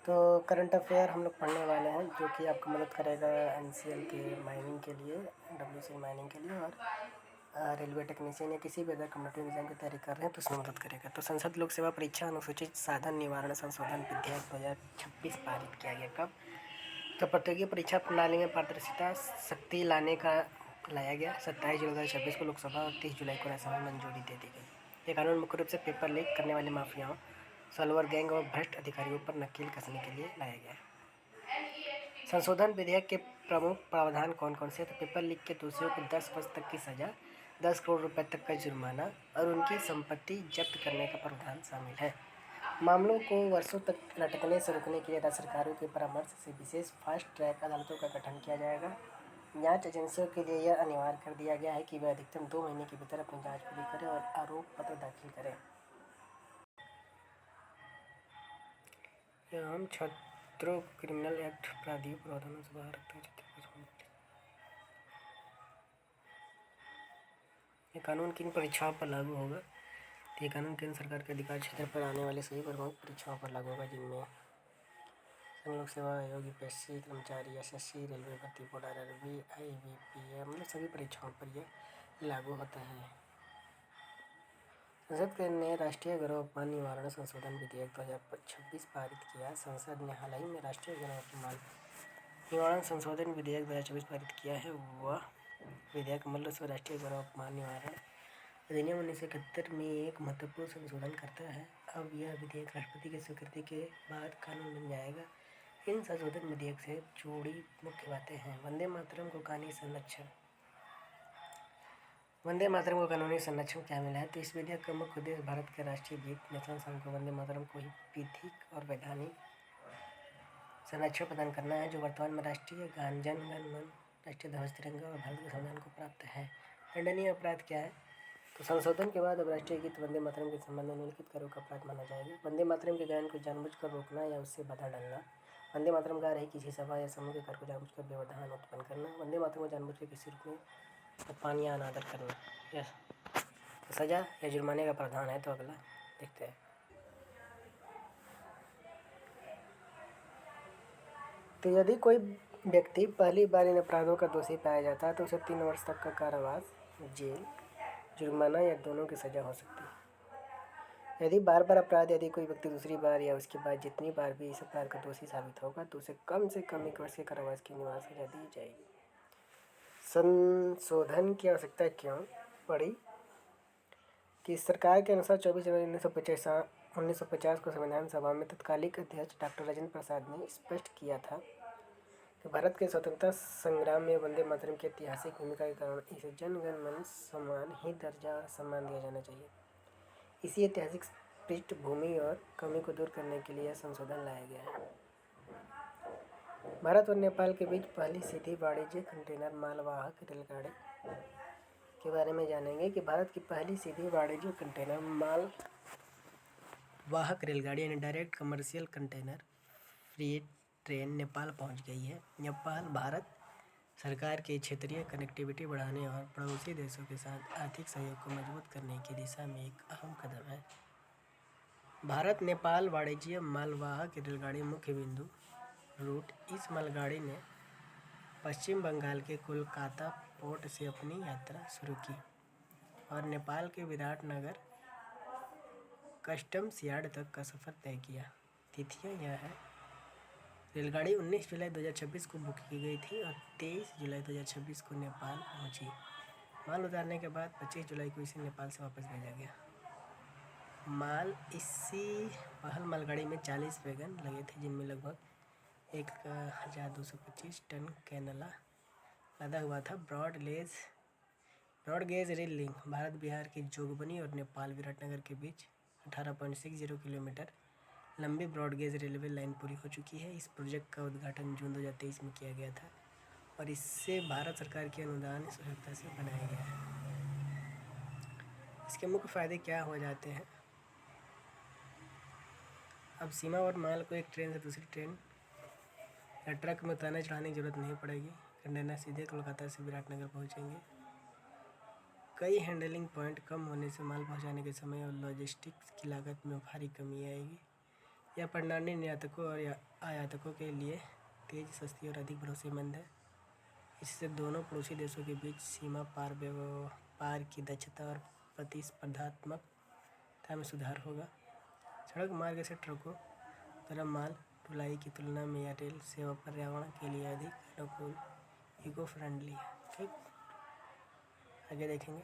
तो current affair हम लोग पढ़ने वाले हैं जो कि आपको मदद करेगा एनसीएल के माइनिंग के लिए, डब्ल्यूसी माइनिंग के लिए, और रेलवे टेक्नीशियन या किसी भी अदर कम्पिटिटिव एग्जाम की तैयारी कर रहे हैं तो उसमें मदद करेगा। तो संसद लोक सेवा परीक्षा अनुसूचित साधन निवारण संशोधन विधेयक 2026 पारित किया गया। कब? तो प्रतियोगी परीक्षा प्रणाली में पारदर्शिता सख्ती लाया गया। 27 जुलाई 2026 को लोकसभा और 30 जुलाई को राज्यसभा में मंजूरी दे दी गई। ये कानून मुख्य रूप से पेपर लीक करने वाले माफियाओं, सॉल्वर गैंग और भ्रष्ट अधिकारियों पर नकेल कसने के लिए लाया गया। संशोधन विधेयक के प्रमुख प्रावधान कौन कौन से? तो पेपर लीक के दोषियों को 10 वर्ष तक की सजा, 10 करोड़ रुपए तक का जुर्माना और उनकी संपत्ति जब्त करने का प्रावधान शामिल है। मामलों को वर्षों तक लटकने से रोकने के लिए राज्य सरकारों के परामर्श से विशेष फास्ट ट्रैक अदालतों का गठन किया जाएगा। जांच एजेंसियों के लिए यह अनिवार्य कर दिया गया है कि वे अधिकतम 2 महीने के भीतर अपनी जांच पूरी करें और आरोप पत्र दाखिल करें। हम छात्रों को क्रिमिनल एक्ट अपराधियों प्रावधानों से बाहर रखते हैं। ये कानून किन परीक्षाओं पर लागू होगा? ये कानून केंद्र सरकार के अधिकार क्षेत्र पर आने वाले सभी प्रमुख परीक्षाओं पर लागू होगा, जिनमें संघ लोक सेवा आयोग, यूपीएससी, कर्मचारी, एसएससी, रेलवे भर्ती बोर्ड, आरआरबी, आईबीपीएस, मतलब सभी परीक्षाओं पर यह लागू होता है। संसद ने राष्ट्रीय गौरव अपमान निवारण संशोधन विधेयक 2026 पारित किया। संसद ने हाल ही में राष्ट्रीय गौरव अपमान निवारण संशोधन विधेयक 2024 पारित किया है। वह विधेयक मूल रूप से राष्ट्रीय गौरव अपमान निवारण अधिनियम 1971 में एक महत्वपूर्ण संशोधन करता है। अब यह विधेयक राष्ट्रपति की स्वीकृति के बाद कानून बन जाएगा। इन संशोधन विधेयक से जुड़ी मुख्य बातें हैं। वंदे मातरम को कानूनी संरक्षण क्या मिला है? तो इस विधेयक का मुख्य उद्देश्य भारत के राष्ट्रीय गीत नेशनल सॉन्ग को वंदे मातरम को ही विधिक और वैधानिक संरक्षण प्रदान करना है, जो वर्तमान में राष्ट्रीय गान, जन गण मन, राष्ट्रीय ध्वज, तिरंगा और भारत के संविधान को प्राप्त है। दंडनीय अपराध क्या है? तो संशोधन के बाद अब राष्ट्रीय गीत वंदे मातरम के संबंध में निम्नलिखित कार्यों का अपराध माना जाएगा। वंदे मातरम के गायन को जानबूझकर रोकना या उससे बाधा डालना, वंदे मातरम गा रही किसी सभा या समूह के कार्य को जानबूझकर व्यवधान उत्पन्न करना, वंदे मातरम को जानबूझकर किसी रूप में अपमान या अनादर करना। यस, तो सजा या जुर्माने का प्रावधान है। तो अगला देखते हैं। तो यदि कोई व्यक्ति पहली बार इन अपराधों का दोषी पाया जाता है तो उसे 3 वर्ष तक का कारावास, जेल, जुर्माना या दोनों की सजा हो सकती है। यदि बार बार अपराध यदि कोई व्यक्ति दूसरी बार या उसके बाद जितनी बार भी इस अपराध का दोषी साबित होगा तो उसे कम से कम 1 वर्ष के कारावास की निवास सजा दी जाएगी। संशोधन की आवश्यकता क्यों पड़ी? कि सरकार के अनुसार 24 जनवरी 1950 को संविधान सभा में तत्कालिक अध्यक्ष डॉक्टर राजेंद्र प्रसाद ने स्पष्ट किया था कि भारत के स्वतंत्रता संग्राम में वंदे मातरम की ऐतिहासिक भूमिका के कारण इसे जन गण मन समान ही दर्जा और सम्मान दिया जाना चाहिए। इसी ऐतिहासिक पृष्ठभूमि और कमी को दूर करने के लिए यह संशोधन लाया गया है। भारत और नेपाल के बीच पहली सीधी वाणिज्य कंटेनर मालवाहक रेलगाड़ी के बारे में जानेंगे कि भारत की पहली सीधी वाणिज्य कंटेनर मालवाहक रेलगाड़ी यानी direct commercial container freight train Nepal पहुंच गई है। नेपाल भारत सरकार की क्षेत्रीय कनेक्टिविटी बढ़ाने और पड़ोसी देशों के साथ आर्थिक सहयोग को मजबूत करने की दिशा में एक अहम कदम है। भारत नेपाल वाणिज्य मालवाहक रेलगाड़ी मुख्य बिंदु रूट। इस मालगाड़ी ने पश्चिम बंगाल के कोलकाता पोर्ट से अपनी यात्रा शुरू की और नेपाल के विराटनगर कस्टम्स यार्ड तक का सफ़र तय किया। तिथियां यह है: रेलगाड़ी 19 जुलाई 2026 को बुक की गई थी और 23 जुलाई 2026 को नेपाल पहुंची। माल उतारने के बाद 25 जुलाई को इसे नेपाल से वापस भेजा गया। इसी पहल मालगाड़ी में 40 वैगन लगे थे, जिनमें लगभग 1225 टन कैनला लदा हुआ था। Broad gauge rail link Bharat Bihar के जोगबनी और नेपाल विराटनगर के बीच 18.60 किलोमीटर लंबी ब्रॉडगेज रेलवे लाइन पूरी हो चुकी है। इस प्रोजेक्ट का उद्घाटन जून 2023 में किया गया था और इससे भारत सरकार की अनुदान सहायता से बनाया गया है। इसके मुख्य फायदे क्या हो जाते हैं? अब सीमावर्ती माल को एक ट्रेन से दूसरी ट्रेन या ट्रक में उतारने चढ़ाने की जरूरत नहीं पड़ेगी। कंटेनर सीधे कोलकाता से विराटनगर पहुंचेंगे। कई हैंडलिंग पॉइंट कम होने से माल पहुंचाने के समय और लॉजिस्टिक्स की लागत में भारी कमी आएगी। यह प्रणाली निर्यातकों और आयातकों के लिए तेज, सस्ती और अधिक भरोसेमंद है। इससे दोनों पड़ोसी देशों के बीच सीमा पार व्यापार की दक्षता और प्रतिस्पर्धात्मकता में सुधार होगा। सड़क मार्ग से ट्रकों द्वारा माल ढुलाई की तुलना में यह रेल सेवा पर्यावरण के लिए अधिक अनुकूल, इको फ्रेंडली है। ठीक, आगे देखेंगे।